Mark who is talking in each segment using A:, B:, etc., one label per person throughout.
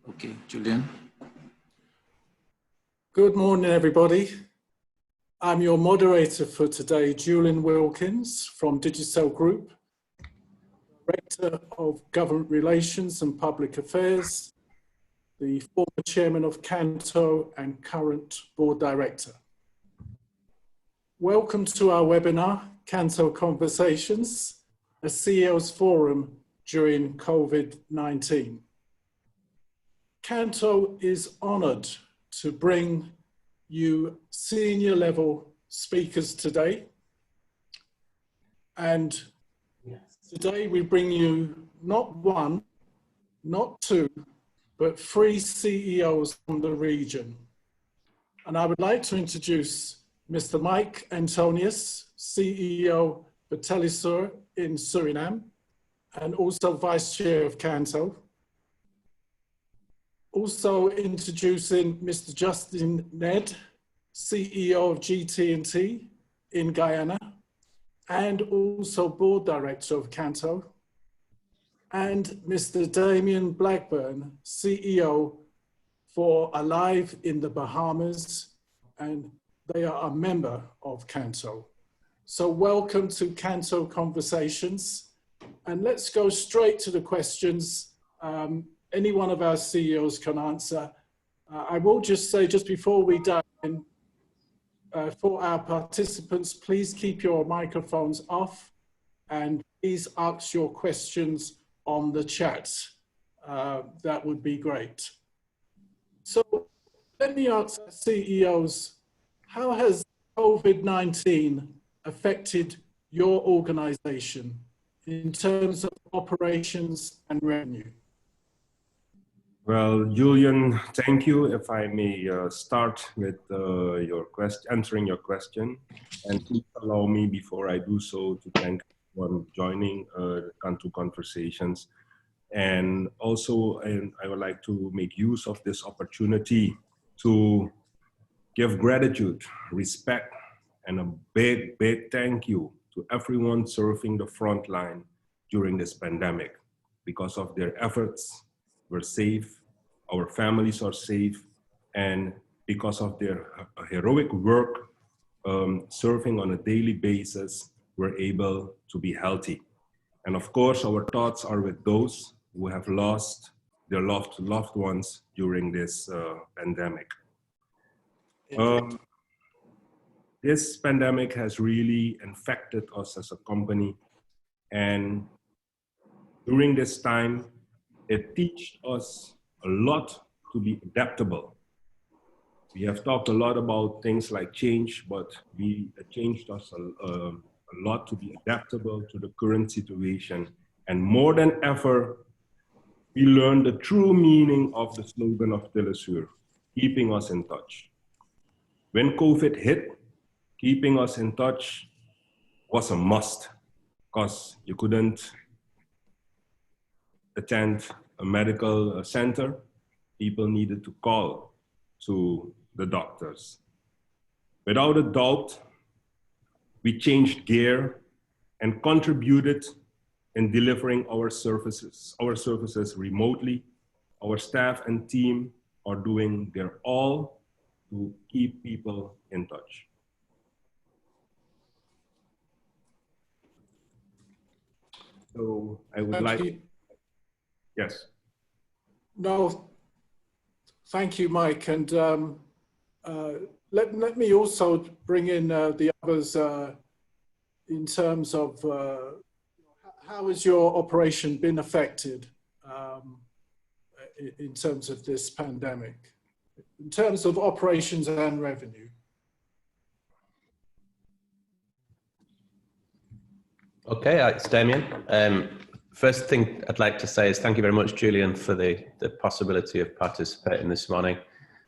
A: Okay, Julian.
B: Good morning, everybody. I'm your moderator for today, Julian Wilkins from Digicel Group, Director of Government Relations and Public Affairs, the former Chairman of CANTO and current Board Director. Welcome to our webinar, CANTO Conversations, a CEO's forum during COVID-19. CANTO is honoured to bring you senior level speakers today. And today we bring you not one, not two, but 3 CEOs from the region. And I would like to introduce Mr. Mike Antonius, CEO for Telesur in Suriname, and also Vice Chair of CANTO. Also introducing Mr. Justin Nedd, CEO of Nedd-GTT in Guyana, and also Board Director of CANTO. And Mr. Damian Blackburn, CEO for Aliv in the Bahamas, and they are a member of CANTO. So welcome to CANTO Conversations. And let's go straight to the questions. Any one of our CEOs can answer. I will just say, just before we dive in, for our participants, please keep your microphones off and please ask your questions on the chat. That would be great. So let me ask CEOs, how has COVID-19 affected your organization in terms of operations and revenue?
C: Well, Julian, thank you. If I may start with answering your question, and please allow me before I do so to thank everyone joining CANTO Conversations. And also, I would like to make use of this opportunity to give gratitude, respect, and a big, big thank you to everyone serving the front line during this pandemic. Because of their efforts, we're safe, our families are safe, and because of their heroic work, serving on a daily basis, we're able to be healthy. And of course, our thoughts are with those who have lost their loved ones during this pandemic. This pandemic has really infected us as a company, and during this time, it teaches us a lot to be adaptable. We have talked a lot about things like change, but it changed us a lot to be adaptable to the current situation. And more than ever, we learned the true meaning of the slogan of Telesur, keeping us in touch. When COVID hit, keeping us in touch was a must, because you couldn't attend a medical center. People needed to call to the doctors. Without a doubt, we changed gear and contributed in delivering our services remotely. Our staff and team are doing their all to keep people in touch. So I would like. Yes.
B: No, thank you, Mike. And let me also bring in the others in terms of how has your operation been affected in terms of this pandemic, in terms of operations and revenue?
D: Okay, it's Damian. First thing I'd like to say is thank you very much, Julian, for the possibility of participating this morning.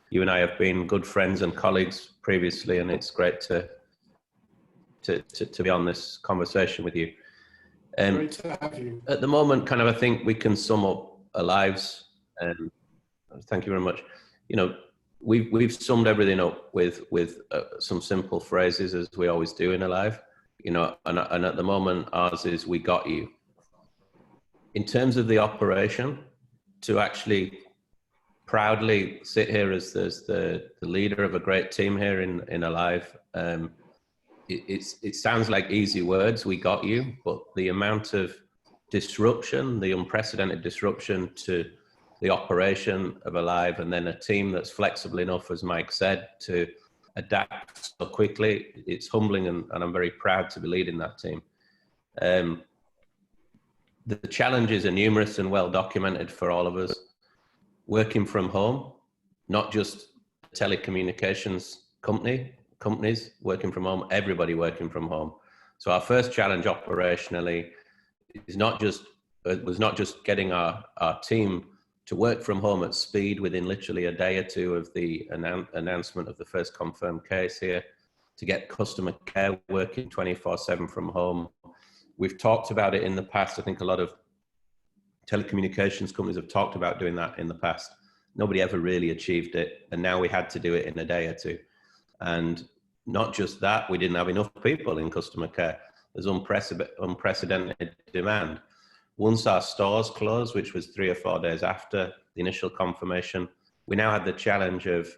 D: You and I have been good friends and colleagues previously, and it's great to be on this conversation with you.
B: Great to have you.
D: At the moment, I think we can sum up our lives. Thank you very much. You know, we've summed everything up with some simple phrases, as we always do in Aliv. You know, and at the moment, ours is "we got you." In terms of the operation, to actually proudly sit here as the leader of a great team here in Alive. It sounds like easy words, we got you, but the amount of disruption, the unprecedented disruption to the operation of Alive, and then a team that's flexible enough, as Mike said, to adapt so quickly, it's humbling, and I'm very proud to be leading that team. The challenges are numerous and well documented for all of us. Working from home, not just telecommunications companies working from home, everybody working from home. So our first challenge operationally is was not just getting our team to work from home at speed within literally a day or two of the announcement of the first confirmed case here, to get customer care working 24/7 from home. We've talked about it in the past. I think a lot of telecommunications companies have talked about doing that in the past. Nobody ever really achieved it. And now we had to do it in a day or two. And not just that, we didn't have enough people in customer care. There's unprecedented demand. Once our stores closed, which was 3 or 4 days after the initial confirmation, we now had the challenge of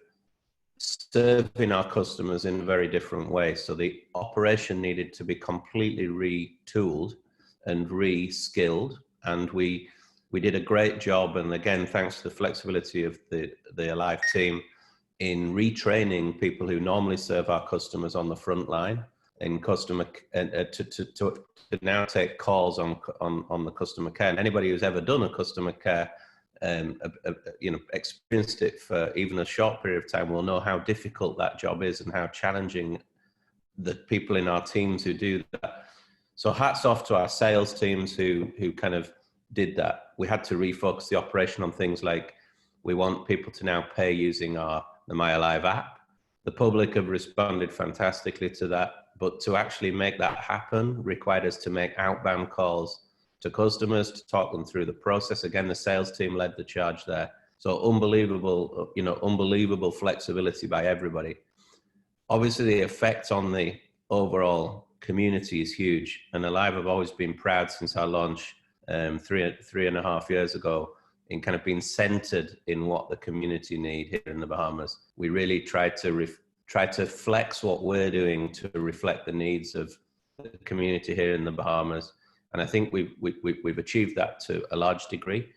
D: serving our customers in a very different way. So the operation needed to be completely retooled and re-skilled. And we did a great job. And again, thanks to the flexibility of the Alive team in retraining people who normally serve our customers on the front line in customer to now take calls on the customer care. And anybody who's ever done a customer care, experienced it for even a short period of time will know how difficult that job is and how challenging the people in our teams who do that. So hats off to our sales teams who kind of did that. We had to refocus the operation on things like, we want people to now pay using the My Alive app. The public have responded fantastically to that, but to actually make that happen required us to make outbound calls to customers to talk them through the process. Again, the sales team led the charge there. So unbelievable flexibility by everybody. Obviously, the effect on the overall community is huge. And Alive have always been proud since our launch 3.5 years ago in kind of being centered in what the community need here in the Bahamas. We really try to flex what we're doing to reflect the needs of the community here in the Bahamas. And I think we've achieved that to a large degree.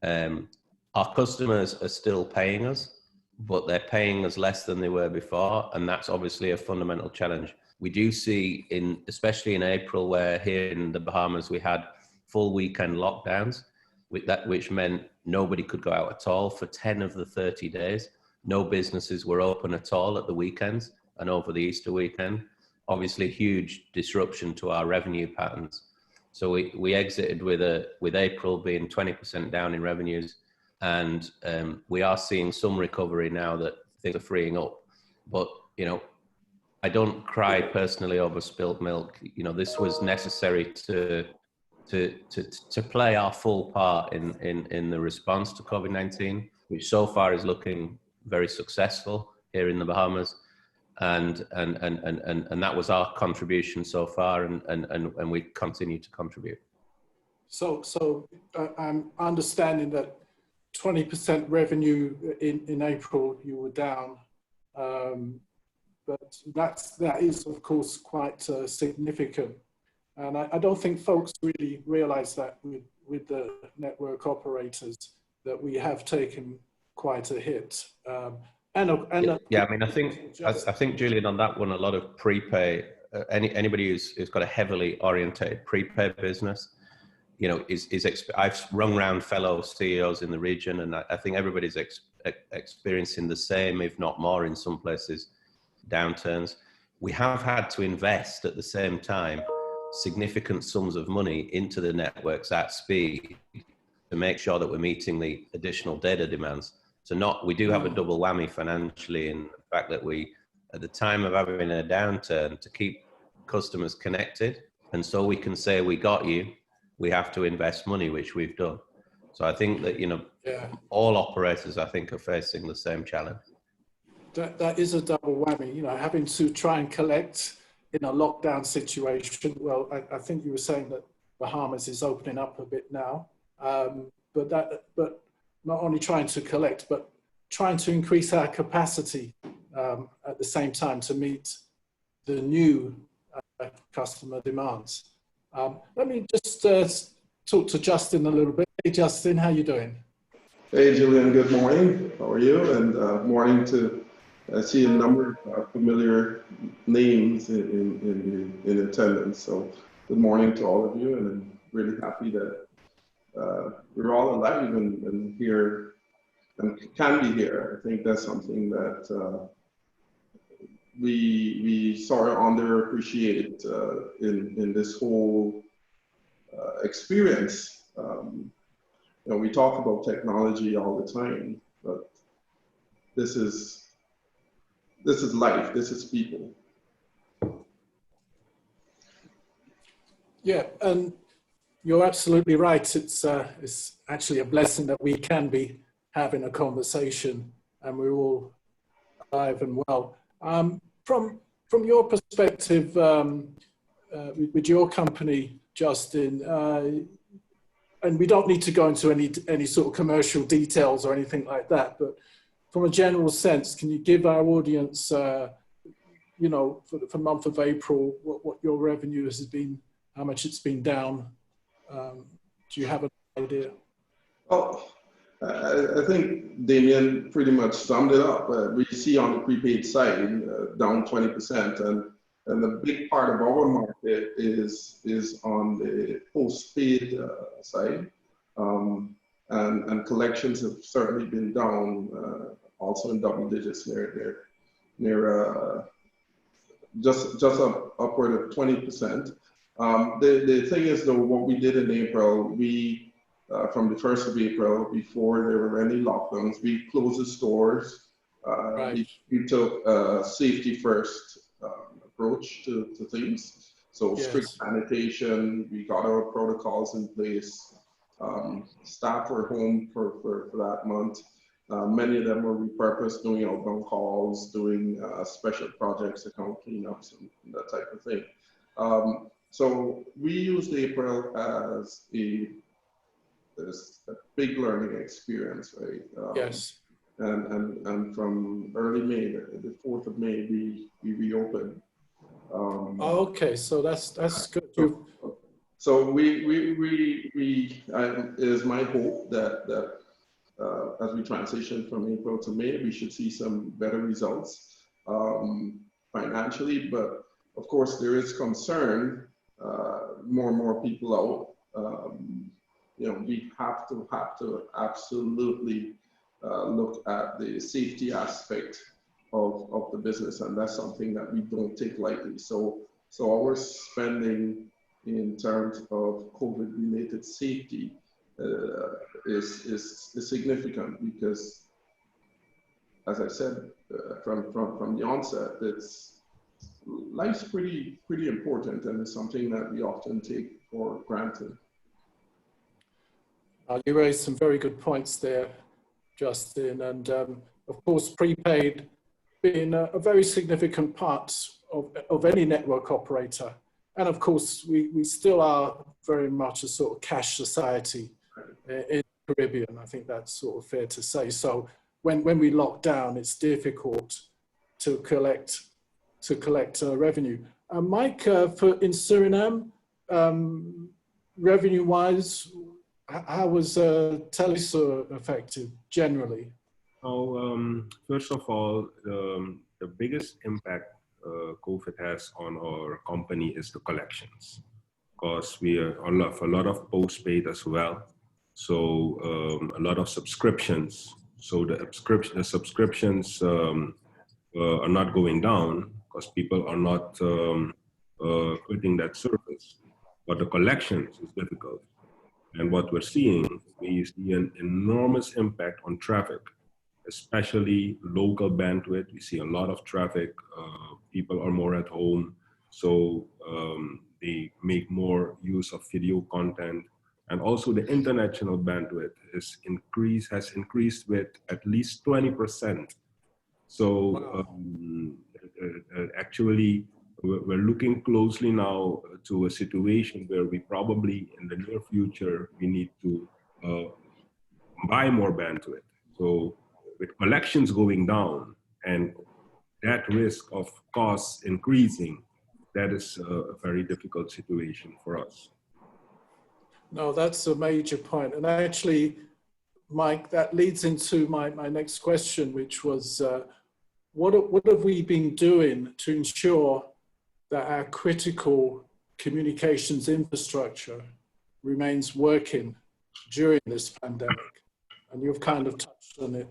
D: Our customers are still paying us, but they're paying us less than they were before. And that's obviously a fundamental challenge. We do see, especially in April, where here in the Bahamas, we had full weekend lockdowns, which meant nobody could go out at all for 10 of the 30 days. No businesses were open at all at the weekends and over the Easter weekend. Obviously, huge disruption to our revenue patterns. So we exited with April being 20% down in revenues, and we are seeing some recovery now that things are freeing up. But I don't cry personally over spilt milk. This was necessary to play our full part in the response to COVID-19, which so far is looking very successful here in the Bahamas. And that was our contribution so far, and we continue to contribute. So
B: I'm understanding that 20% revenue in April you were down, but that is of course quite significant, and I don't think folks really realise that with the network operators that we have taken quite a hit. I
D: mean, I think Julian, on that one, a lot of prepay. Anybody who's got a heavily orientated prepay business, I've rung around fellow CEOs in the region, and I think everybody's experiencing the same, if not more, in some places, downturns. We have had to invest at the same time significant sums of money into the networks at speed to make sure that we're meeting the additional data demands. So we do have a double whammy financially in the fact that we, at the time of having a downturn, to keep customers connected, and so we can say we got you, we have to invest money, which we've done. So I think that, all operators, I think, are facing the same challenge.
B: That is a double whammy, having to try and collect in a lockdown situation. Well, I think you were saying that Bahamas is opening up a bit now, but not only trying to collect, but trying to increase our capacity at the same time to meet the new customer demands. Let me just talk to Justin a little bit. Hey, Justin, how you doing?
A: Hey, Julian, good morning. How are you? And morning to see a number of familiar names in attendance. So good morning to all of you, and I'm really happy that we're all alive and here and can be here. I think that's something that we sort of underappreciate in this whole experience. You know, we talk about technology all the time, but this is life. This is people.
B: Yeah, and you're absolutely right. It's actually a blessing that we can be having a conversation, and we're all alive and well. From your perspective, with your company, Justin, and we don't need to go into any sort of commercial details or anything like that, but from a general sense, can you give our audience, you know, for the month of April, what your revenue has been, how much it's been down? Do you have an idea?
A: Oh, I think Damian pretty much summed it up. We see on the prepaid side down 20%, and the big part of our market is on the postpaid side, and collections have certainly been down, also in double digits, near just upward of 20%. The thing is, though, what we did in April, we from the 1st of April, before there were any lockdowns, we closed the stores.
B: Right.
A: We took a safety first approach to things. So strict sanitation, we got our protocols in place. Staff were home for that month. Many of them were repurposed, doing outbound calls, doing special projects, account cleanups, and that type of thing. So we used April as a big learning experience, right?
B: Yes.
A: And from early May, the 4th of May, we reopened.
B: Okay, so that's good.
A: So it is my hope that as we transition from April to May, we should see some better results financially. But of course, there is concern. More and more people out. You know, we have to absolutely look at the safety aspect of the business, and that's something that we don't take lightly. So our spending in terms of COVID-related safety is significant, because, as I said from the onset, life's pretty important, and it's something that we often take for granted.
B: You raised some very good points there, Justin, and of course, prepaid being a very significant part of any network operator. And of course, we still are very much a sort of cash society in the Caribbean. I think that's sort of fair to say. So when we lock down, it's difficult to collect revenue. Mike, in Suriname, revenue-wise, how was Telesur affected generally?
C: First of all, the biggest impact COVID has on our company is the collections, because we have a lot of postpaid as well. So a lot of subscriptions. So the subscriptions are not going down because people are not quitting that service. But the collections is difficult. And what we see an enormous impact on traffic, especially local bandwidth. We see a lot of traffic. People are more at home, so they make more use of video content. And also the international bandwidth has increased with at least 20%. So actually, we're looking closely now to a situation where we probably in the near future, we need to buy more bandwidth. So with collections going down and that risk of costs increasing, that is a very difficult situation for us.
B: No, that's a major point. And actually, Mike, that leads into my next question, which was, what have we been doing to ensure that our critical communications infrastructure remains working during this pandemic? And you've kind of touched on it.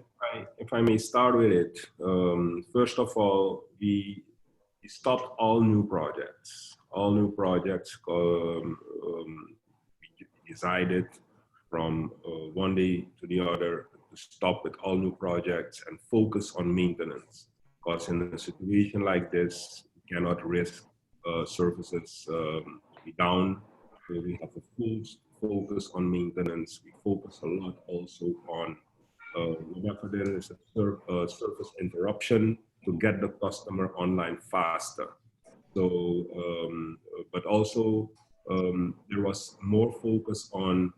C: If I may start with it, first of all, we stopped all new projects. All new projects, we decided from one day to the other to stop with all new projects and focus on maintenance. Because in a situation like this, we cannot risk services to be down. So we have a full focus on maintenance. We focus a lot also on whenever there is a service interruption to get the customer online faster. So, but also there was more focus on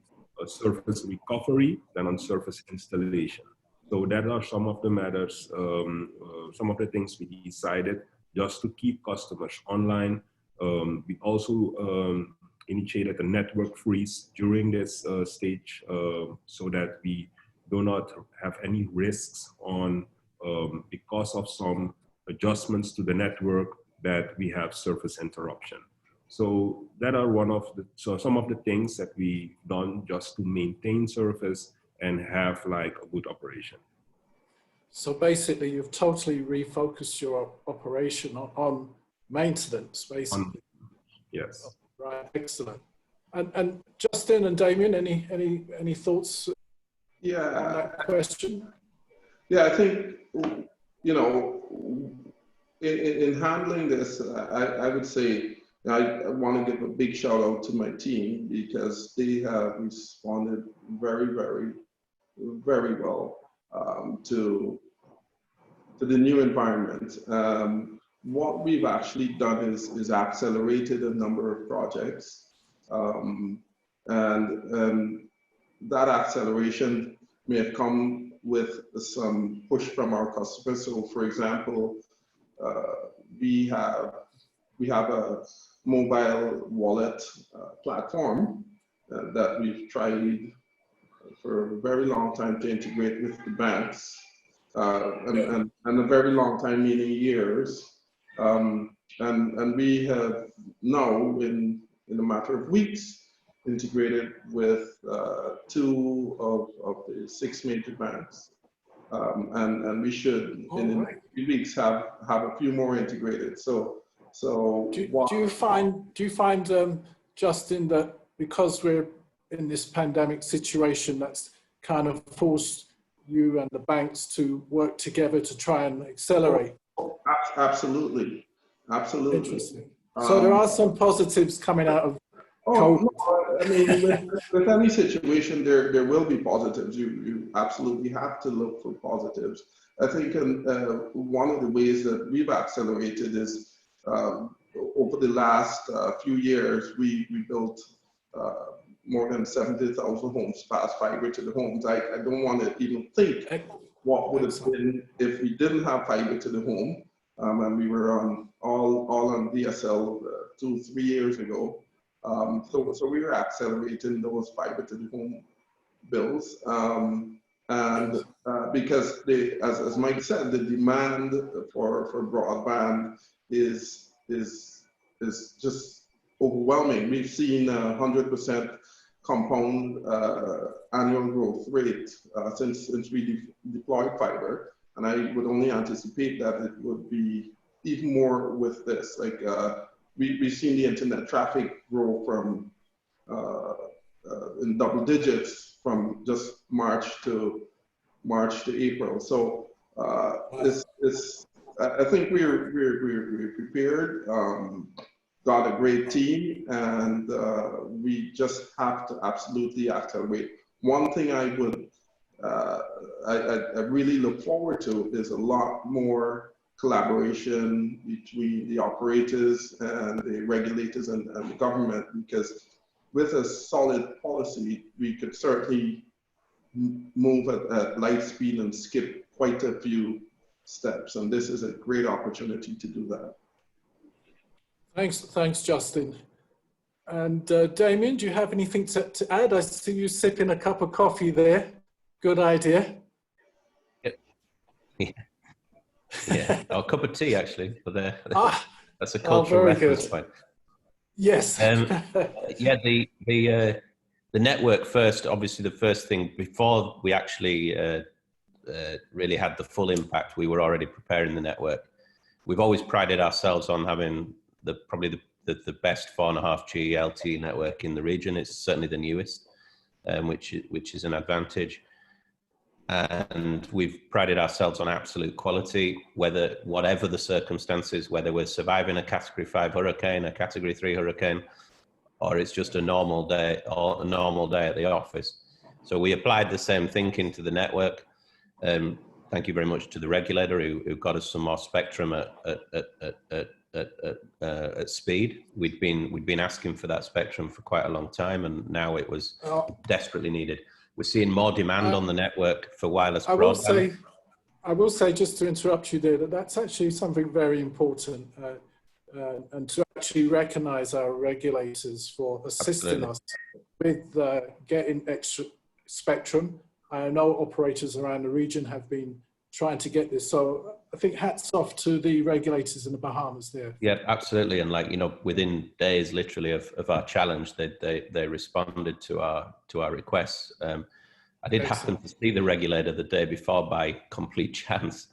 C: service recovery than on service installation. So that are some of the matters, some of the things we decided just to keep customers online. We also initiated a network freeze during this stage so that we do not have any risks on because of some adjustments to the network that we have service interruption. So that are some of the things that we've done just to maintain service and have like a good operation.
B: So basically, you've totally refocused your operation on maintenance, basically.
C: Yes.
B: Right. Excellent. And Justin and Damian, any thoughts?
A: Yeah.
B: On that question?
A: Yeah, I think, you know, in handling this, I would say I want to give a big shout out to my team because they have responded very, very, very well to the new environment. What we've actually done is accelerated a number of projects, and that acceleration may have come with some push from our customers. So, for example, we have a mobile wallet platform that we've tried for a very long time to integrate with the banks, and a very long time meaning years. And we have now, in a matter of weeks, integrated with 2 of the 6 major banks, and we should in the next few weeks have a few more integrated. So
B: do you find Justin, that because we're in this pandemic situation, that's kind of forced you and the banks to work together to try and accelerate?
A: Absolutely.
B: Interesting. So there are some positives coming out of COVID.
A: No, I mean, with any situation, there will be positives. You absolutely have to look for positives. I think one of the ways that we've accelerated is over the last few years, we built more than 70,000 homes past fiber to the homes. I don't want to even think what would have been if we didn't have fiber to the home, and we were on all on DSL 2-3 years ago. So we were accelerating those fiber to the home builds, and because as Mike said, the demand for broadband is just overwhelming. We've seen 100% compound annual growth rate since we deployed fiber, and I would only anticipate that it would be even more with this. Like we've seen the internet traffic grow from in double digits from just March to April. So I think we're prepared. Got a great team, and we just have to absolutely accelerate. One thing I really look forward to is a lot more collaboration between the operators and the regulators and the government, because with a solid policy, we could certainly move at light speed and skip quite a few steps, and this is a great opportunity to do that.
B: Thanks, Justin. And Damian, do you have anything to add? I see you sipping a cup of coffee there. Good idea.
D: Yeah, or a cup of tea actually, but that's a cultural
B: very
D: reference
B: good.
D: point.
B: Yes.
D: Yeah, the network first. Obviously, the first thing before we actually really had the full impact, we were already preparing the network. We've always prided ourselves on having probably the best 4.5G LTE network in the region. It's certainly the newest, which is an advantage. And we've prided ourselves on absolute quality, whatever the circumstances, whether we're surviving a Category 5 hurricane, a Category 3 hurricane, or it's just a normal day or a normal day at the office. So we applied the same thinking to the network. Thank you very much to the regulator who got us some more spectrum at speed. We'd been asking for that spectrum for quite a long time, and now it was desperately needed. We're seeing more demand on the network for wireless broadband.
B: I will say, just to interrupt you there, that's actually something very important, and to actually recognise our regulators for assisting us with getting extra spectrum. I know operators around the region have been trying to get this, so I think hats off to the regulators in the Bahamas there.
D: Yeah, absolutely. And within days, literally, of our challenge, they responded to our requests. I did happen to see the regulator the day before by complete chance,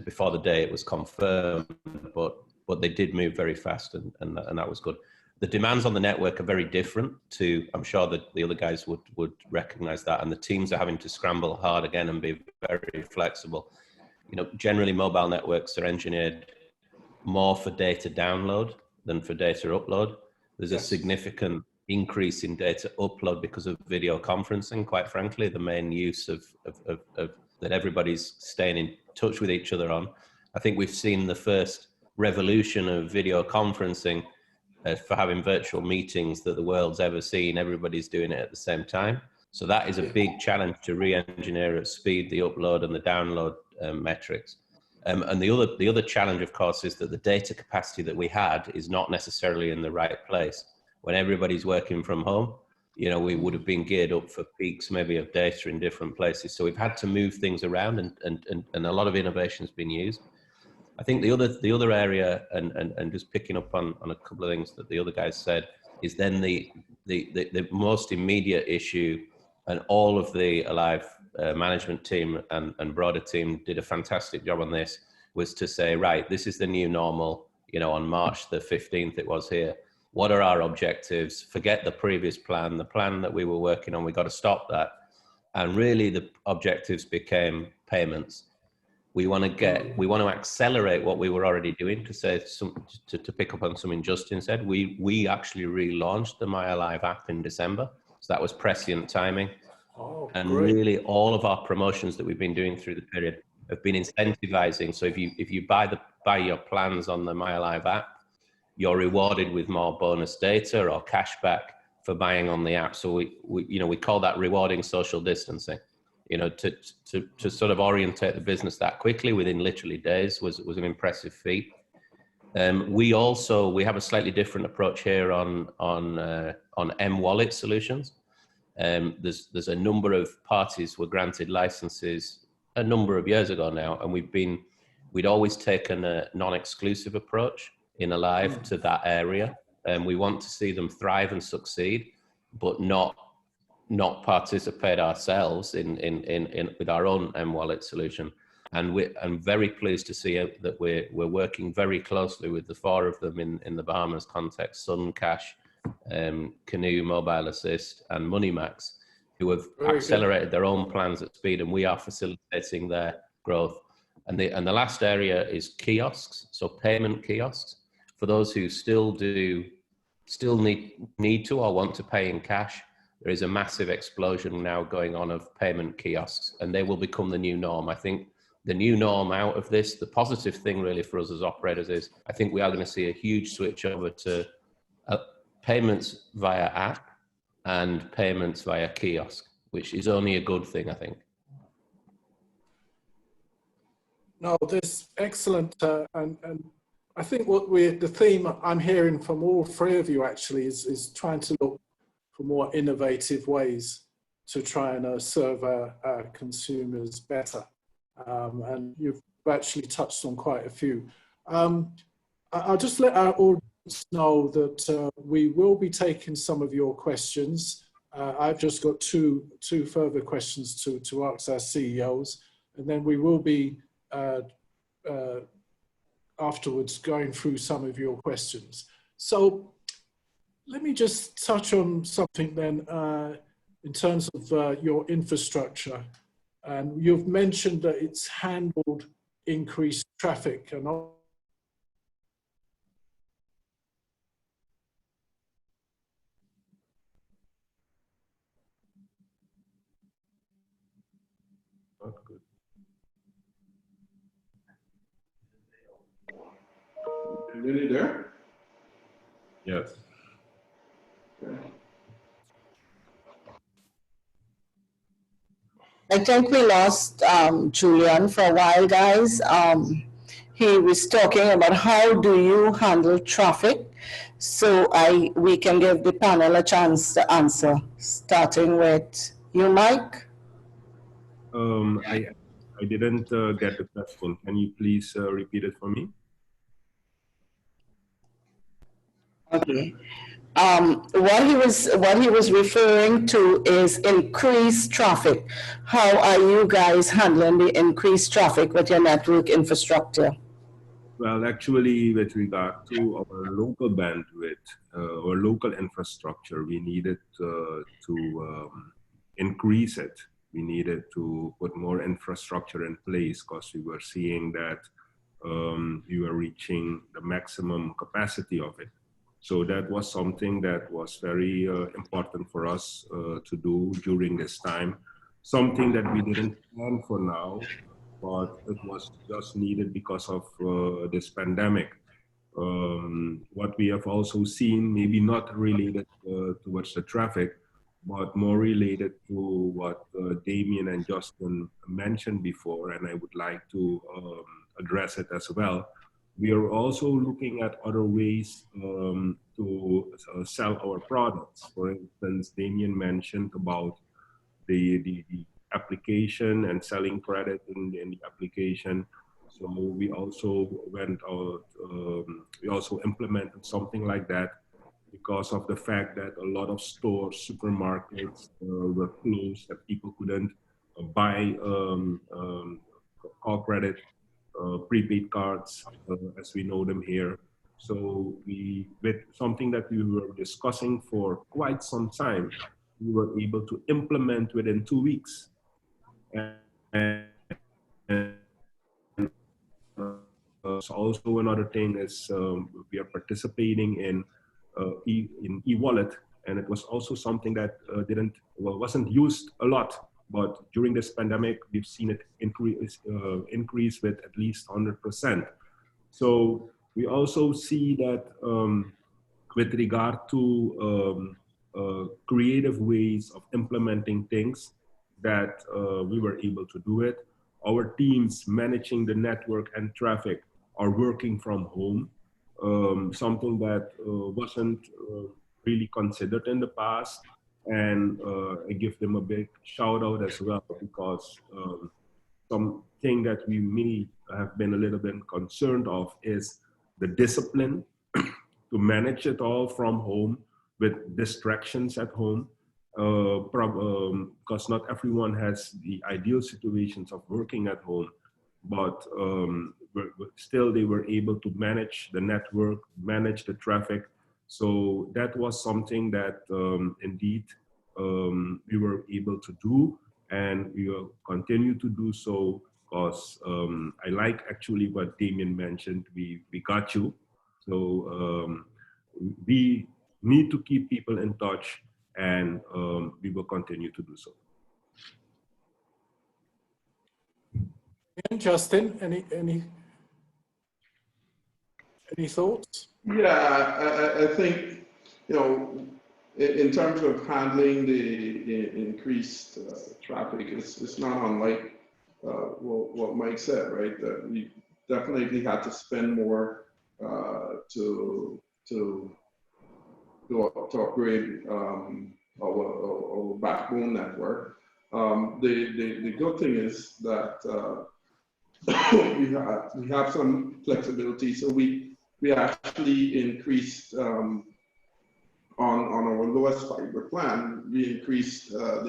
D: before the day it was confirmed, but they did move very fast, and that was good. The demands on the network are very different to, I'm sure that the other guys would recognize that, and the teams are having to scramble hard again and be very flexible. Generally mobile networks are engineered more for data download than for data upload. There's a significant increase in data upload because of video conferencing, quite frankly, the main use of that everybody's staying in touch with each other on. I think we've seen the first revolution of video conferencing for having virtual meetings that the world's ever seen. Everybody's doing it at the same time. So that is a big challenge to re-engineer at speed, the upload and the download metrics. And the other challenge, of course, is that the data capacity that we had is not necessarily in the right place. When everybody's working from home, we would have been geared up for peaks maybe of data in different places. So we've had to move things around, and a lot of innovation has been used. I think the other area, and just picking up on a couple of things that the other guys said, is then the most immediate issue, and all of the Aliv management team and broader team did a fantastic job on this, was to say, right, this is the new normal. On March the 15th it was here. What are our objectives? Forget the previous plan, the plan that we were working on, we got to stop that. And really the objectives became payments. We want to accelerate what we were already doing. To pick up on something Justin said, we actually relaunched the My Aliv app in December. So that was prescient timing. And really all of our promotions that we've been doing through the period have been incentivizing. So if you buy your plans on the My Aliv app, you're rewarded with more bonus data or cash back for buying on the app. So we call that rewarding social distancing. To sort of orientate the business that quickly within literally days was an impressive feat. We have a slightly different approach here on M-Wallet solutions. There's a number of parties were granted licenses a number of years ago now, and we'd always taken a non-exclusive approach in Aliv to that area, and we want to see them thrive and succeed, but not participate ourselves in with our own M-Wallet solution. And I'm very pleased to see that we're working very closely with the four of them in the Bahamas context: Suncash, Canoe, Mobile Assist, and MoneyMax, who have accelerated their own plans at speed, and we are facilitating their growth. And the last area is kiosks, so payment kiosks. For those who still need to or want to pay in cash, there is a massive explosion now going on of payment kiosks, and they will become the new norm. I think the new norm out of this, the positive thing really for us as operators is, I think we are going to see a huge switch over to payments via app and payments via kiosk, which is only a good thing, I think.
B: No, this excellent, and I think the theme I'm hearing from all three of you actually is trying to look for more innovative ways to try and serve our consumers better. And you've actually touched on quite a few. I'll just let our audience know that we will be taking some of your questions. I've just got two further questions to ask our CEOs, and then we will be afterwards going through some of your questions. So let me just touch on something then in terms of your infrastructure. And you've mentioned that it's handled increased traffic and
C: Not good.
A: Really there?
C: Yes.
A: Okay.
E: I think we lost Julian for a while, guys. He was talking about how do you handle traffic. So we can give the panel a chance to answer, starting with you, Mike.
C: I didn't get the question. Can you please repeat it for me?
E: Okay. What he was referring to is increased traffic. How are you guys handling the increased traffic with your network infrastructure?
C: Well, actually, with regard to our local bandwidth, or local infrastructure, we needed to increase it. We needed to put more infrastructure in place because we were seeing that we were reaching the maximum capacity of it. So that was something that was very important for us to do during this time. Something that we didn't plan for now, but it was just needed because of this pandemic. What we have also seen, maybe not related towards the traffic, but more related to what Damian and Justin mentioned before, and I would like to address it as well. We are also looking at other ways to sell our products. For instance, Damian mentioned about the application and selling credit in the application. So we also went out, we also implemented something like that because of the fact that a lot of stores, supermarkets were closed, that people couldn't buy call credit, prepaid cards, as we know them here. So with something that we were discussing for quite some time, we were able to implement within 2 weeks. And so also another thing is we are participating in e-wallet, and it was also something that wasn't used a lot. But during this pandemic, we've seen it increase with at least 100%. So we also see that with regard to creative ways of implementing things, that we were able to do it. Our teams managing the network and traffic are working from home, something that wasn't really considered in the past. And I give them a big shout out as well, because something that we may have been a little bit concerned of is the discipline to manage it all from home with distractions at home, because not everyone has the ideal situations of working at home, but still they were able to manage the network, manage the traffic. So that was something that indeed we were able to do, and we will continue to do so, because I like actually what Damian mentioned, we got you. So we need to keep people in touch, and we will continue to do so.
B: And Justin, any thoughts?
A: Yeah, I think, you know, in terms of handling the increased traffic, it's not unlike what Mike said, right? That we definitely had to spend more to upgrade our backbone network. The good thing is that we have some flexibility, so we actually increased on our lowest fiber plan. We increased both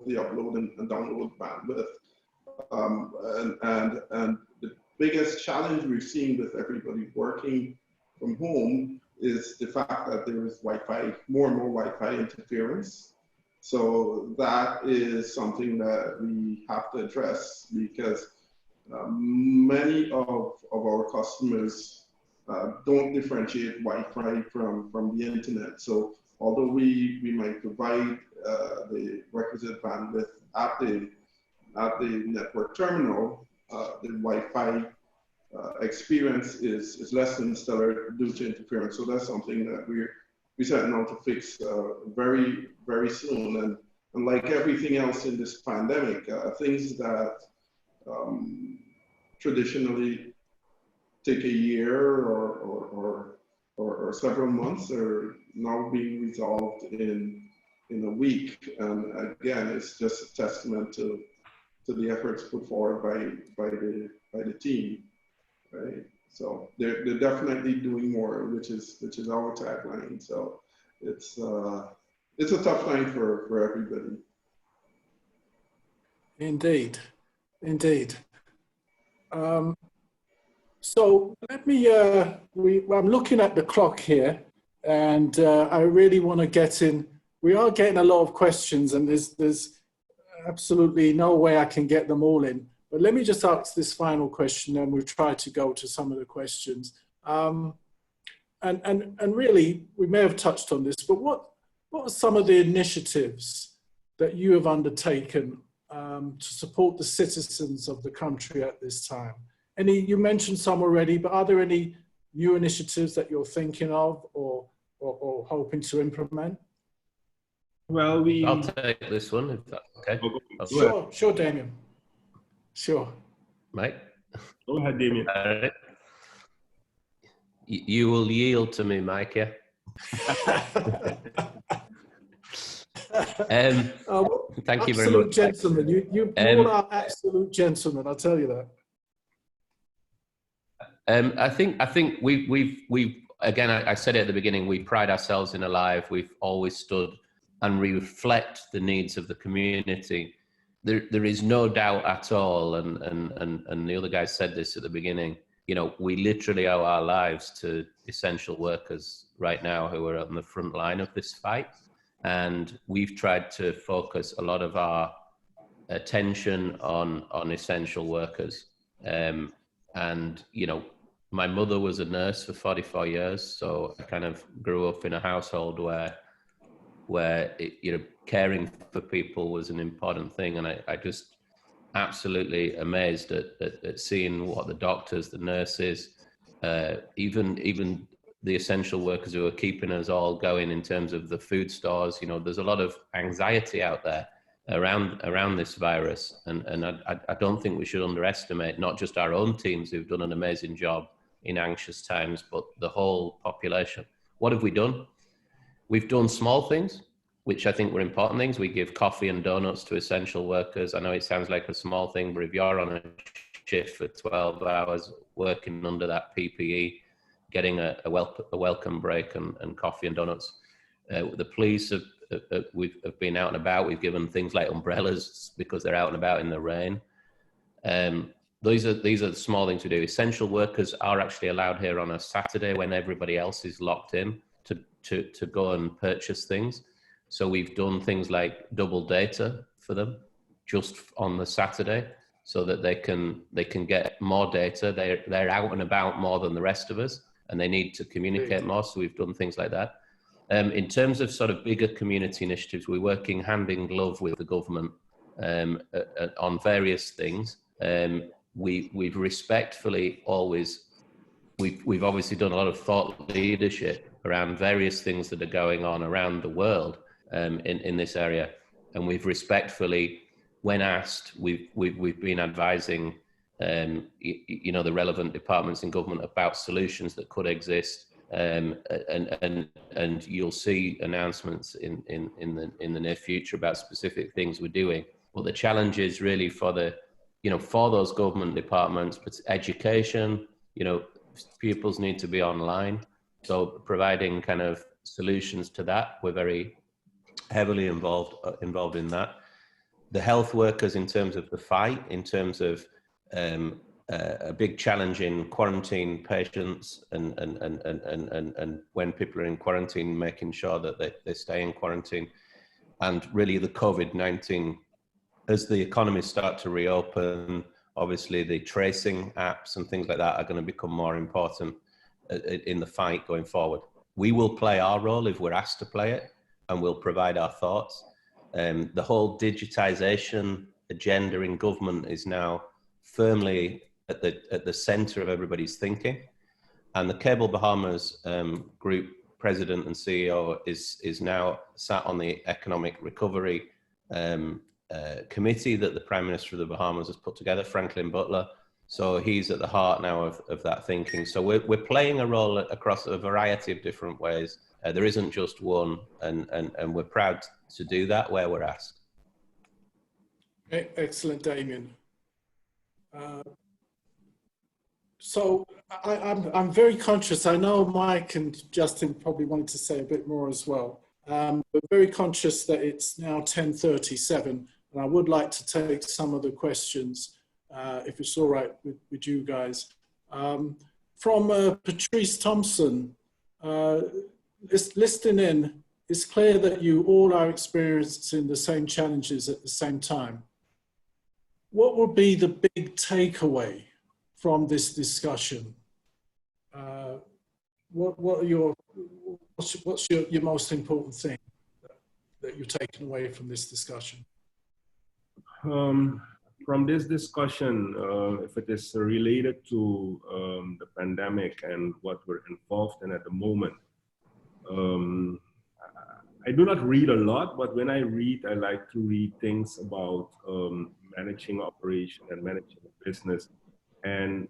A: the upload and download bandwidth, and the biggest challenge we're seeing with everybody working from home is the fact that there is more and more Wi-Fi interference. So that is something that we have to address, because many of our customers don't differentiate Wi-Fi from the internet. So although we might provide the requisite bandwidth at the network terminal, the Wi-Fi experience is less than stellar due to interference. So that's something that we're setting out to fix very, very soon. And like everything else in this pandemic, things that traditionally take a year or several months are now being resolved in a week. And again, it's just a testament to the efforts put forward by the team, right? So they're definitely doing more, which is our tagline. So it's a tough time for everybody.
B: Indeed, indeed. So let me, I'm looking at the clock here, and I really want to get in. We are getting a lot of questions, and there's absolutely no way I can get them all in. But let me just ask this final question, and we'll try to go to some of the questions. And really, we may have touched on this, but what are some of the initiatives that you have undertaken to support the citizens of the country at this time? You mentioned some already, but are there any new initiatives that you're thinking of or hoping to implement?
C: Well,
D: I'll take this one, if that's okay.
B: Sure, Damian. Sure.
D: Mike?
C: Go ahead, Damian.
D: You will yield to me, Mike, yeah? Thank you very much.
B: Absolute gentleman. You all are absolute gentlemen, I'll tell you that.
D: I think we've again, I said it at the beginning, we pride ourselves in Alive. We've always stood and reflect the needs of the community. There is no doubt at all, and the other guys said this at the beginning, you know, we literally owe our lives to essential workers right now who are on the front line of this fight. And we've tried to focus a lot of our attention on essential workers. And, you know, my mother was a nurse for 44 years. So I kind of grew up in a household where you know, caring for people was an important thing. And I just absolutely amazed at seeing what the doctors, the nurses, even the essential workers who are keeping us all going in terms of the food stores. You know, there's a lot of anxiety out there around this virus. And I don't think we should underestimate not just our own teams who've done an amazing job in anxious times, but the whole population. What have we done? We've done small things, which I think were important things. We give coffee and donuts to essential workers. I know it sounds like a small thing, but if you're on a shift for 12 hours, working under that PPE, getting a welcome break and coffee and donuts. The police have been out and about. We've given things like umbrellas because they're out and about in the rain. These are the small things we do. Essential workers are actually allowed here on a Saturday when everybody else is locked in to go and purchase things. So we've done things like double data for them just on the Saturday so that they can get more data. They're out and about more than the rest of us and they need to communicate more. So we've done things like that. In terms of sort of bigger community initiatives, we're working hand in glove with the government on various things. We've respectfully always, we've obviously done a lot of thought leadership around various things that are going on around the world in this area. And we've respectfully when asked, we've been advising you know, the relevant departments in government about solutions that could exist, and you'll see announcements in the near future about specific things we're doing. But the challenge is really for the, you know, for those government departments, but education, you know, pupils need to be online, so providing kind of solutions to that, we're very heavily involved in that. The health workers, in terms of the fight, in terms of a big challenge in quarantine patients, and when people are in quarantine, making sure that they stay in quarantine, and really the COVID-19, as the economies start to reopen, obviously the tracing apps and things like that are going to become more important in the fight going forward. We will play our role if we're asked to play it, and we'll provide our thoughts. The whole digitization agenda in government is now firmly at the center of everybody's thinking. And the Cable Bahamas Group President and CEO is now sat on the Economic Recovery Committee that the Prime Minister of the Bahamas has put together, Franklin Butler. So he's at the heart now of that thinking. So we're playing a role across a variety of different ways. There isn't just one, and we're proud to do that where we're asked.
B: Excellent, Damian. So I'm very conscious. I know Mike and Justin probably wanted to say a bit more as well. But very conscious that it's now 10:37, and I would like to take some of the questions, if it's all right with you guys. From Patrice Thompson, listening in, it's clear that you all are experiencing the same challenges at the same time. What would be the big takeaway from this discussion? What's your most important thing that you're taking away from this discussion?
C: From this discussion, if it is related to the pandemic and what we're involved in at the moment, I do not read a lot, but when I read, I like to read things about managing operation and managing business. And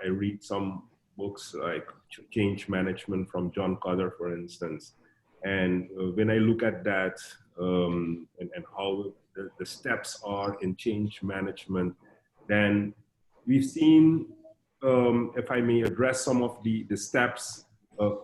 C: I read some books like Change Management from John Cotter, for instance. And when I look at that and how the steps are in change management, then we've seen, if I may address some of the steps,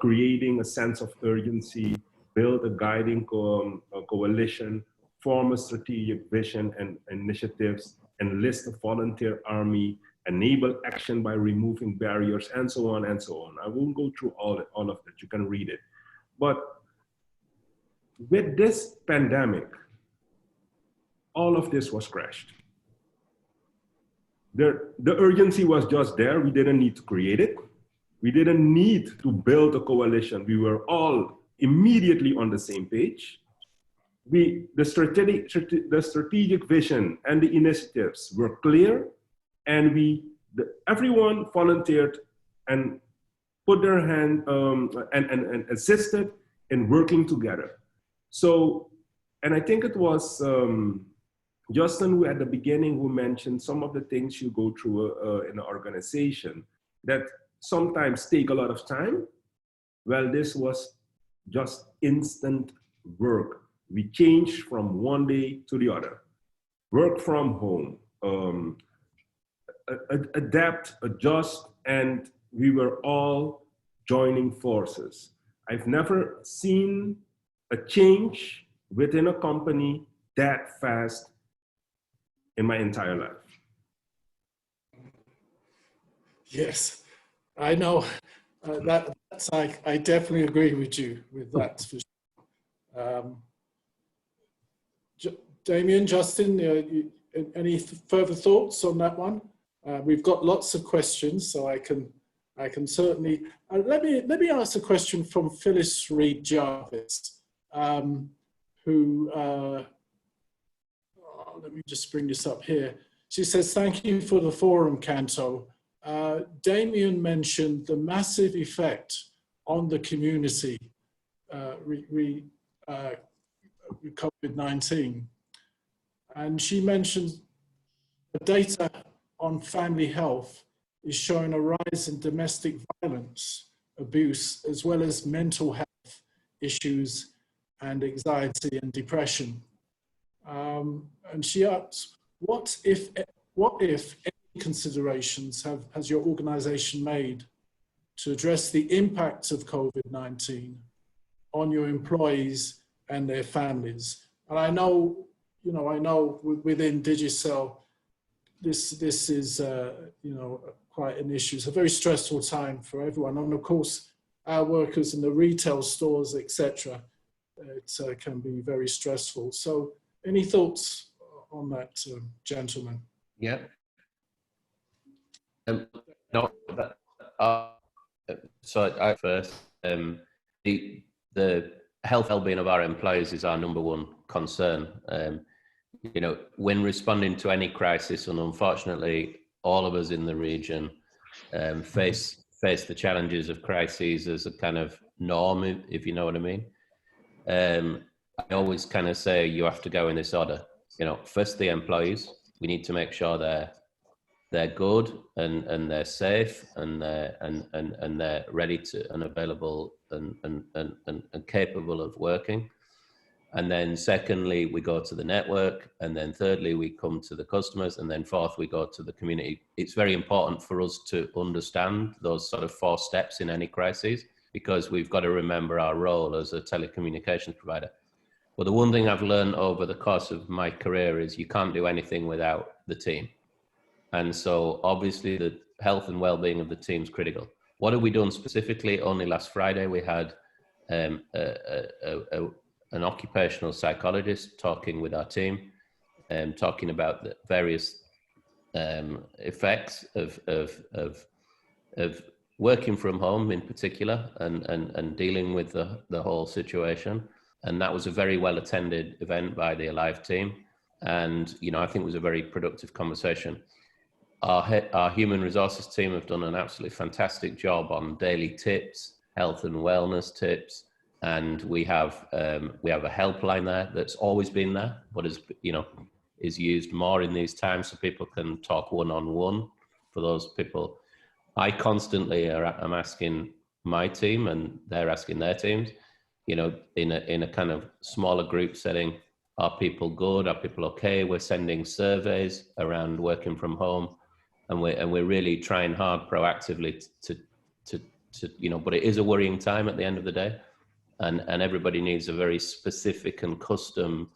C: creating a sense of urgency, build a guiding coalition, form a strategic vision and initiatives, enlist a volunteer army, enable action by removing barriers, and so on and so on. I won't go through all of that, you can read it. But with this pandemic, all of this was crashed. The urgency was just there, we didn't need to create it. We didn't need to build a coalition. We were all immediately on the same page. The strategic vision and the initiatives were clear, and everyone volunteered and put their hand and assisted in working together. So, and I think it was Justin who at the beginning who mentioned some of the things you go through in an organization that sometimes take a lot of time. Well, this was just instant work. We changed from one day to the other. Work from home, adapt, adjust, and we were all joining forces. I've never seen a change within a company that fast in my entire life.
B: Yes, I know. I definitely agree with you with that. For sure. Damian, Justin, any further thoughts on that one? We've got lots of questions, so I can certainly let me ask a question from Phyllis Reed Jarvis, who let me just bring this up here. She says, "Thank you for the forum, Canto. Damian mentioned the massive effect on the community with COVID-19. And she mentioned the data on family health is showing a rise in domestic violence, abuse, as well as mental health issues and anxiety and depression. And she asks, what if any considerations has your organization made to address the impact of COVID-19 on your employees and their families? And I know within Digicel, this is, quite an issue. It's a very stressful time for everyone. And of course, our workers in the retail stores, etc., it can be very stressful. So any thoughts on that, gentlemen?
D: Yeah. So I first, the health well-being of our employees is our number one concern. When responding to any crisis, and unfortunately, all of us in the region face the challenges of crises as a kind of norm, if you know what I mean. I always kind of say you have to go in this order. First the employees. We need to make sure they're good and they're safe and they're ready to and available and capable of working. And then secondly, we go to the network, and then thirdly, we come to the customers, and then fourth, we go to the community. It's very important for us to understand those sort of 4 steps in any crisis, because we've got to remember our role as a telecommunications provider. Well, the one thing I've learned over the course of my career is you can't do anything without the team. And so obviously the health and well-being of the team is critical. What have we done specifically? Only last Friday, we had an occupational psychologist talking with our team, talking about the various effects of working from home in particular, and dealing with the whole situation. And that was a very well attended event by the Aliv team. And, I think it was a very productive conversation. Our human resources team have done an absolutely fantastic job on daily tips, health and wellness tips. And we have a helpline there that's always been there, but is used more in these times, so people can talk one-on-one for those people. I constantly am asking my team, and they're asking their teams, in a kind of smaller group setting, are people good? Are people okay? We're sending surveys around working from home, and we're really trying hard proactively to but it is a worrying time at the end of the day. And everybody needs a very specific and custom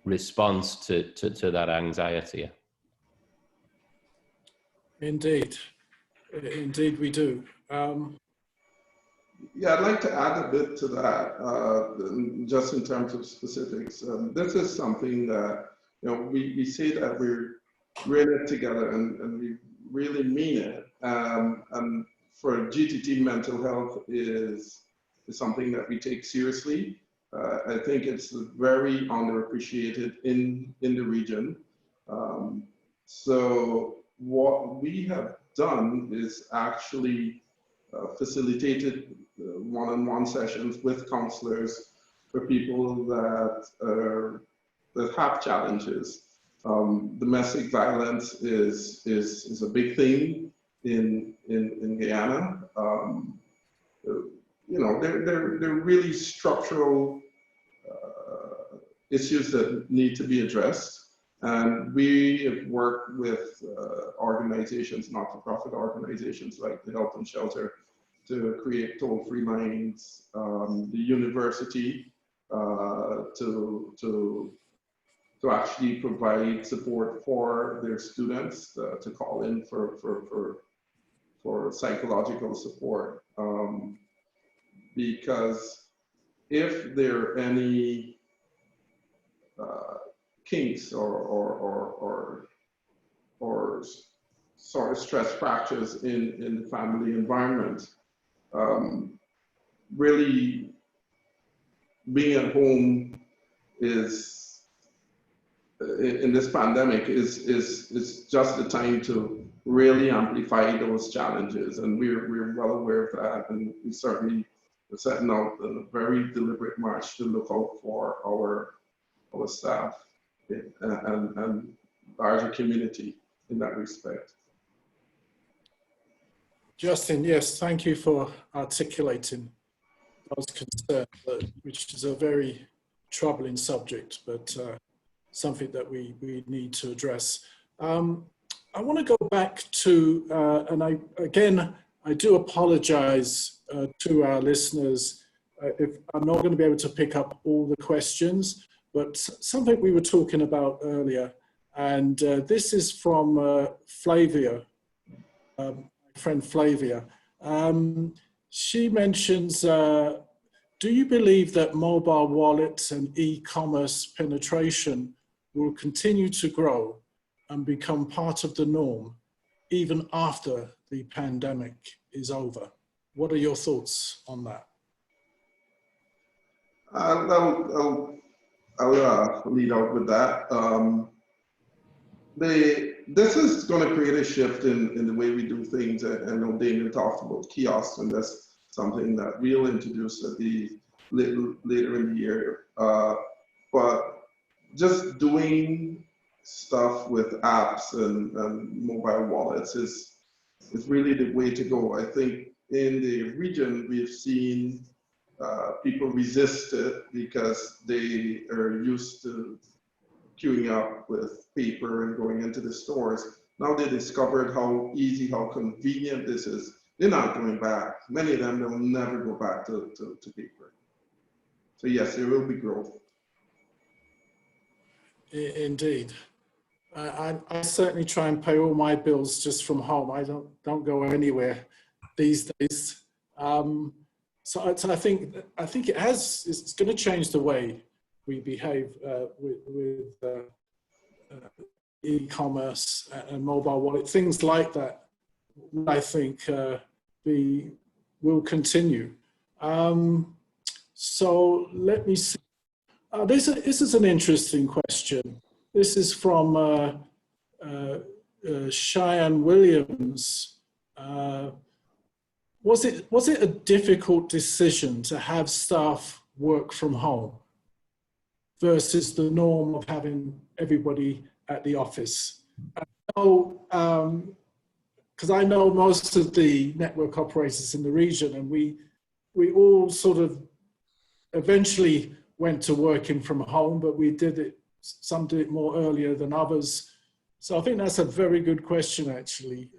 D: response to that anxiety.
B: Indeed, indeed we do.
A: Yeah, I'd like to add a bit to that, just in terms of specifics. This is something that, we say that we're really together and we really mean it. And for GTT, mental health is something that we take seriously. I think it's very underappreciated in the region. So what we have done is actually facilitated one-on-one sessions with counselors for people that have challenges. Domestic violence is a big thing in Guyana. They're really structural issues that need to be addressed. And we have worked with organizations, not-for-profit organizations like the Health and Shelter, to create toll-free lines, the university to actually provide support for their students to call in for psychological support. Because if there are any kinks or sort of stress fractures in the family environment, really being at home is, in this pandemic, is just the time to really amplify those challenges. And we're well aware of that, and we certainly are setting out a very deliberate march to look out for our staff. and larger community in that respect.
B: Justin, yes, thank you for articulating those concerns, which is a very troubling subject, but something that we need to address. I want to go back to, and I do apologize to our listeners if I'm not going to be able to pick up all the questions, but something we were talking about earlier, and this is from Flavia, my friend Flavia. She mentions, do you believe that mobile wallets and e-commerce penetration will continue to grow and become part of the norm even after the pandemic is over? What are your thoughts on that?
A: I'll lead out with that. This is going to create a shift in the way we do things. I know Damian talked about kiosks, and that's something that we'll introduce at the later in the year. But just doing stuff with apps and mobile wallets is really the way to go. I think in the region we've seen people resist it because they are used to queuing up with paper and going into the stores. Now they discovered how easy, how convenient this is. They're not going back. Many of them, they'll never go back to paper. So yes, there will be growth. Indeed.
B: I certainly try and pay all my bills just from home. I don't go anywhere these days. So I think it's going to change the way we behave with e-commerce and mobile wallet, things like that. I think will continue. So let me see. This is an interesting question. This is from Cheyenne Williams. Was it a difficult decision to have staff work from home versus the norm of having everybody at the office? I know, because I know most of the network operators in the region, and we all sort of eventually went to working from home, but some did it more earlier than others. So I think that's a very good question, actually.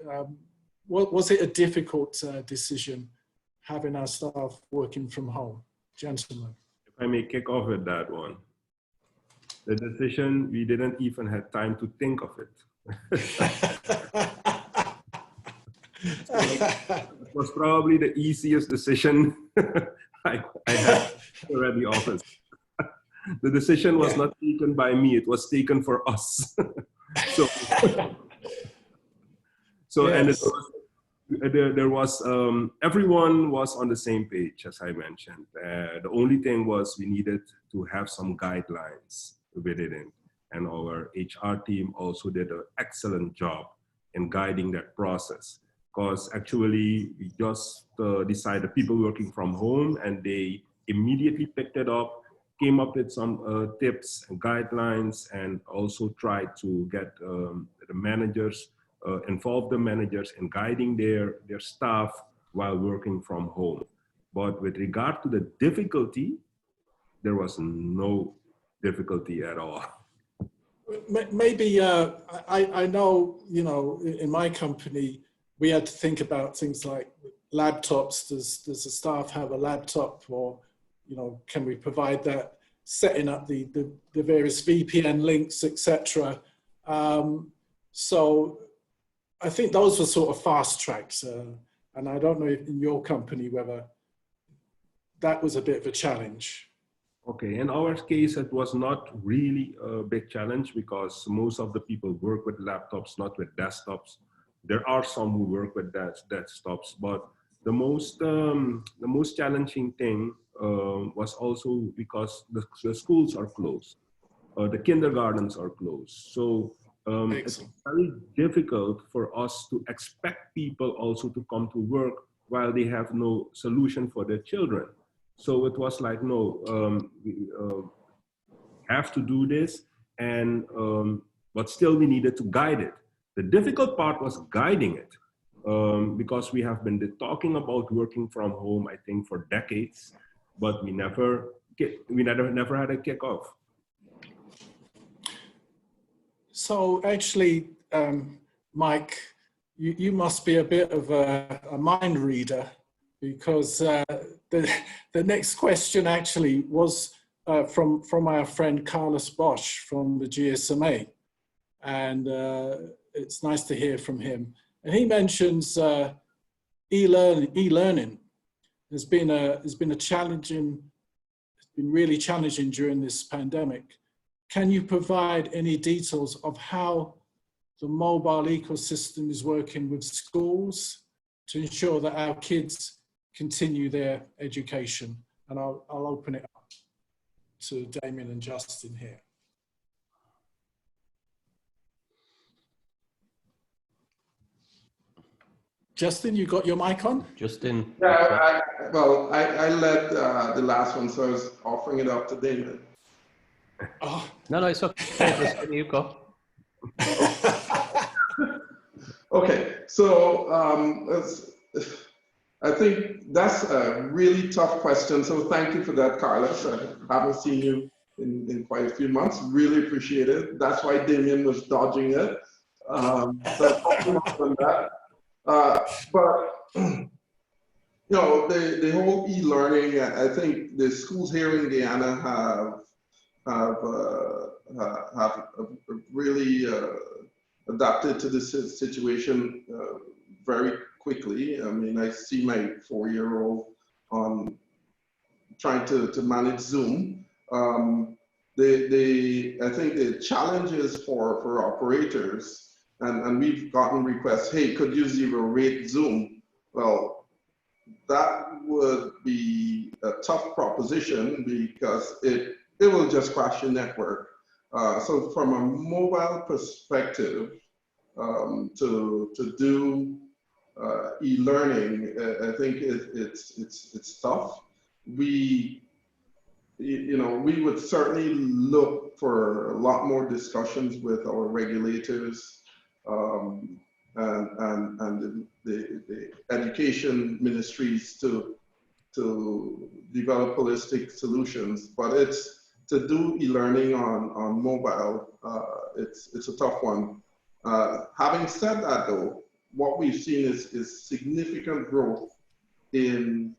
B: Was it a difficult decision having our staff working from home? Gentlemen.
C: If I may kick off with that one. The decision, we didn't even have time to think of it. It was probably the easiest decision I had to at the office. The decision was not taken by me, it was taken for us. So yes. And it was, there was, everyone was on the same page, as I mentioned. The only thing was we needed to have some guidelines within it. And our HR team also did an excellent job in guiding that process. Because actually we just decided people working from home, and they immediately picked it up, came up with some tips and guidelines, and also tried to get the managers, involve the managers in guiding their staff while working from home. But with regard to the difficulty, there was no difficulty at all.
B: Maybe, I know, in my company, we had to think about things like laptops. Does the staff have a laptop, or can we provide that? Setting up the various VPN links, etc. So I think those were sort of fast tracks, and I don't know if in your company whether that was a bit of a challenge.
C: Okay, in our case, it was not really a big challenge because most of the people work with laptops, not with desktops. There are some who work with desktops, but the most challenging thing was also because the schools are closed, the kindergartens are closed. So it's very difficult for us to expect people also to come to work while they have no solution for their children. So it was like, no, we have to do this. and but still we needed to guide it. The difficult part was guiding it, because we have been talking about working from home, I think, for decades, but we never had a kickoff.
B: So actually, Mike, you must be a bit of a mind reader, because the next question actually was from our friend Carlos Bosch from the GSMA, and it's nice to hear from him. And he mentions e-learning has been really challenging during this pandemic. Can you provide any details of how the mobile ecosystem is working with schools to ensure that our kids continue their education? And I'll open it up to Damian and Justin here. Justin, you got your mic on?
D: Justin?
A: Yeah, I led the last one, so I was offering it up to Damian.
B: Oh.
D: No, it's okay. Justin, you go.
A: Okay, so I think that's a really tough question. So thank you for that, Carlos. I haven't seen you in quite a few months. Really appreciate it. That's why Damian was dodging it. So on that. But you know, the whole e-learning, I think the schools here in Guyana have really adapted to this situation very quickly. I mean, I see my 4-year-old on trying to manage Zoom. I think the challenges for operators, and we've gotten requests, hey, could you zero rate Zoom? Well, that would be a tough proposition because it will just crash your network. So from a mobile perspective, to do e-learning, I think it's tough. We would certainly look for a lot more discussions with our regulators and the education ministries to develop holistic solutions. But it's to do e-learning on mobile, it's a tough one. Having said that, though, what we've seen is significant growth in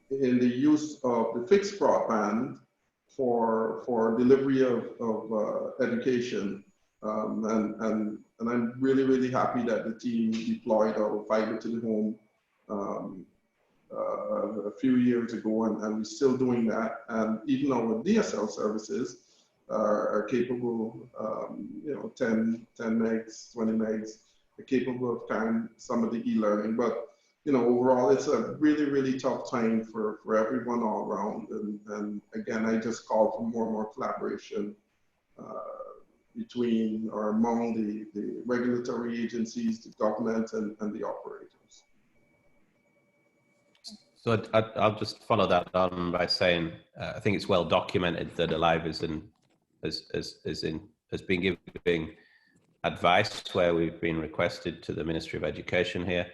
A: the use of the fixed broadband for delivery of education, and I'm really happy that the team deployed our fiber to the home a few years ago, and we're still doing that. And even our DSL services are capable, 10 megs, 20 megs, are capable of carrying some of the e-learning. But overall, it's a really tough time for everyone all around. And again, I just call for more and more collaboration between or among the regulatory agencies, the government, and the operators.
D: So I'll just follow that on by saying I think it's well documented that Aliv has been giving advice where we've been requested to the Ministry of Education here.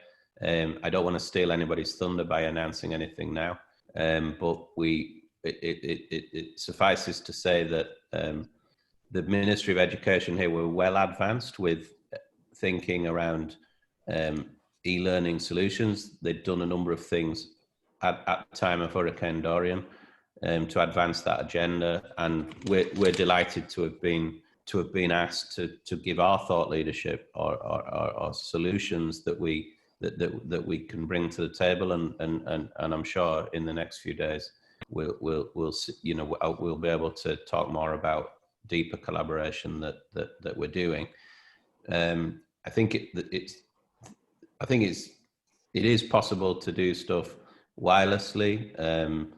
D: I don't want to steal anybody's thunder by announcing anything now, but it suffices to say that the Ministry of Education here were well advanced with thinking around e-learning solutions. They'd done a number of things at the time of Hurricane Dorian to advance that agenda, and we're delighted to have been asked to give our thought leadership or solutions that we can bring to the table, and I'm sure in the next few days we'll be able to talk more about deeper collaboration that we're doing. I think it is possible to do stuff wirelessly, and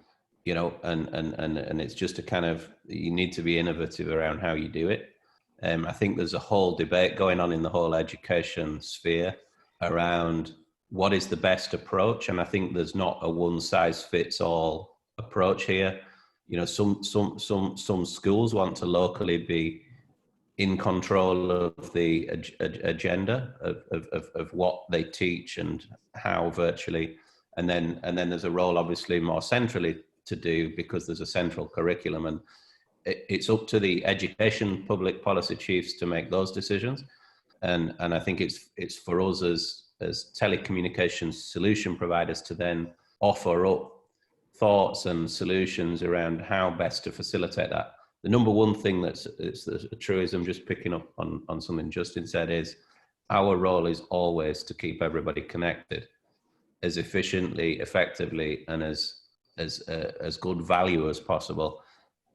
D: it's just a kind of, you need to be innovative around how you do it. I think there's a whole debate going on in the whole education sphere around what is the best approach, and I think there's not a one-size-fits-all approach here. Some schools want to locally be in control of the agenda of what they teach and how virtually, and then there's a role obviously more centrally to do, because there's a central curriculum, and it's up to the education public policy chiefs to make those decisions. And I think it's for us as telecommunications solution providers to then offer up thoughts and solutions around how best to facilitate that. The number one thing that's a truism, just picking up on something Justin said, is our role is always to keep everybody connected as efficiently, effectively, and as good value as possible.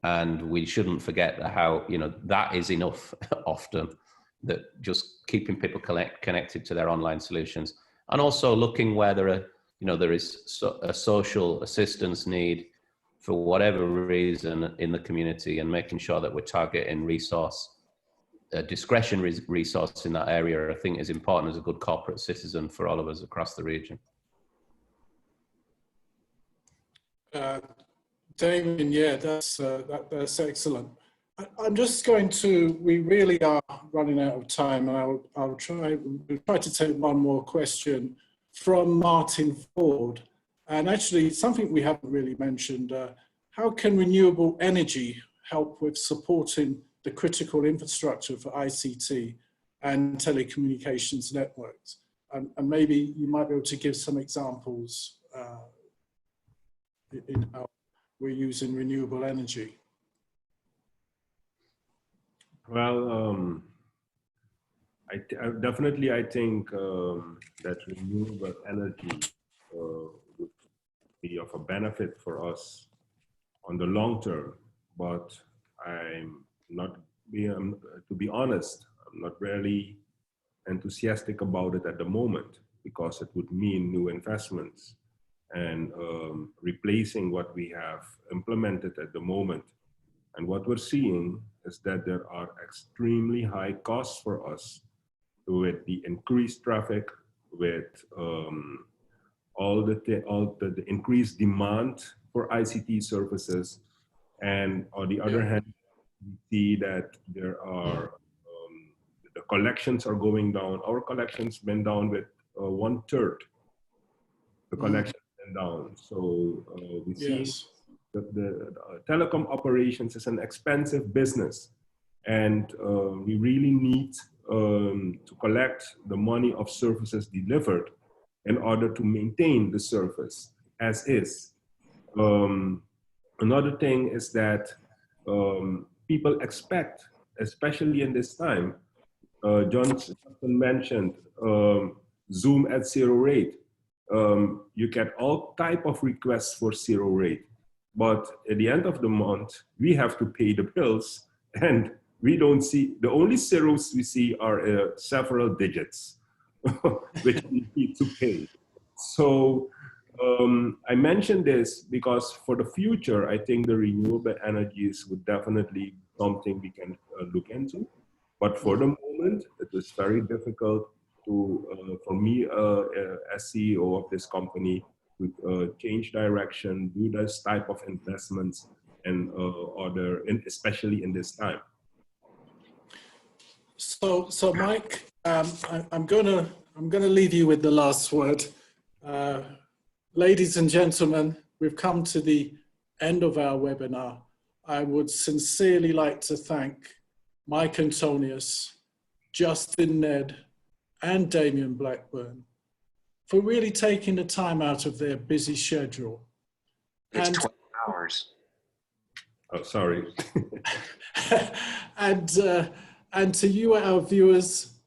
D: And we shouldn't forget how, that is enough often, that just keeping people connected to their online solutions, and also looking where there is a social assistance need for whatever reason in the community, and making sure that we're targeting discretionary resource in that area, I think is important as a good corporate citizen for all of us across the region.
B: Damian, yeah, that's excellent. I'm just going to, we really are running out of time, and we'll try to take one more question from Martin Ford. And actually, something we haven't really mentioned, how can renewable energy help with supporting the critical infrastructure for ICT and telecommunications networks? And maybe you might be able to give some examples in how we're using renewable energy.
C: Well, I think that renewable energy would be of a benefit for us on the long term, but to be honest, I'm not really enthusiastic about it at the moment, because it would mean new investments and replacing what we have implemented at the moment. And what we're seeing is that there are extremely high costs for us with the increased traffic, with all the increased demand for ICT services. And on the other hand, we see that there are, the collections are going down. Our collections went down with 1/3. The collections went down. So we see the telecom operations is an expensive business, and we really need to collect the money of services delivered in order to maintain the service as is. Another thing is that people expect, especially in this time, Johnson mentioned Zoom at 0 rate. You get all type of requests for 0 rate. But at the end of the month, we have to pay the bills, and we don't see, the only zeros we see are several digits, which we need to pay. So I mentioned this because for the future, I think the renewable energies would definitely be something we can look into. But for the moment, it is very difficult for me as CEO of this company, to change direction, do this type of investments, and especially in this time.
B: So Mike, I'm gonna leave you with the last word. Ladies and gentlemen, we've come to the end of our webinar. I would sincerely like to thank Mike Antonius, Justin Nedd, and Damian Blackburn for really taking the time out of their busy schedule.
F: It's 12 hours.
C: Oh, sorry.
B: And to you, our viewers,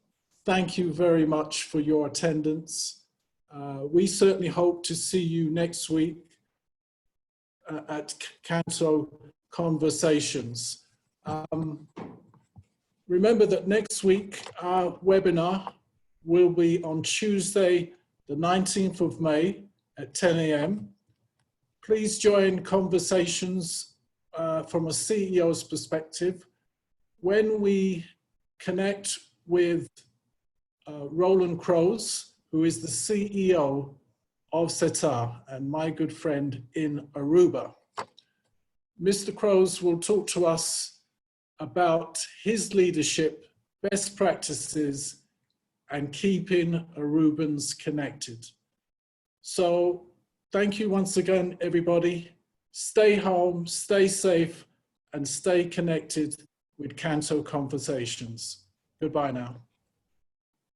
B: thank you very much for your attendance. We certainly hope to see you next week at CANTO Conversations. Remember that next week, our webinar will be on Tuesday, the 19th of May at 10 a.m. Please join conversations from a CEO's perspective when we connect with Roland Crows, who is the CEO of CETA and my good friend in Aruba. Mr. Crows will talk to us about his leadership, best practices, and keeping Arubans connected. So thank you once again, everybody. Stay home, stay safe, and stay connected with CANTO Conversations. Goodbye now.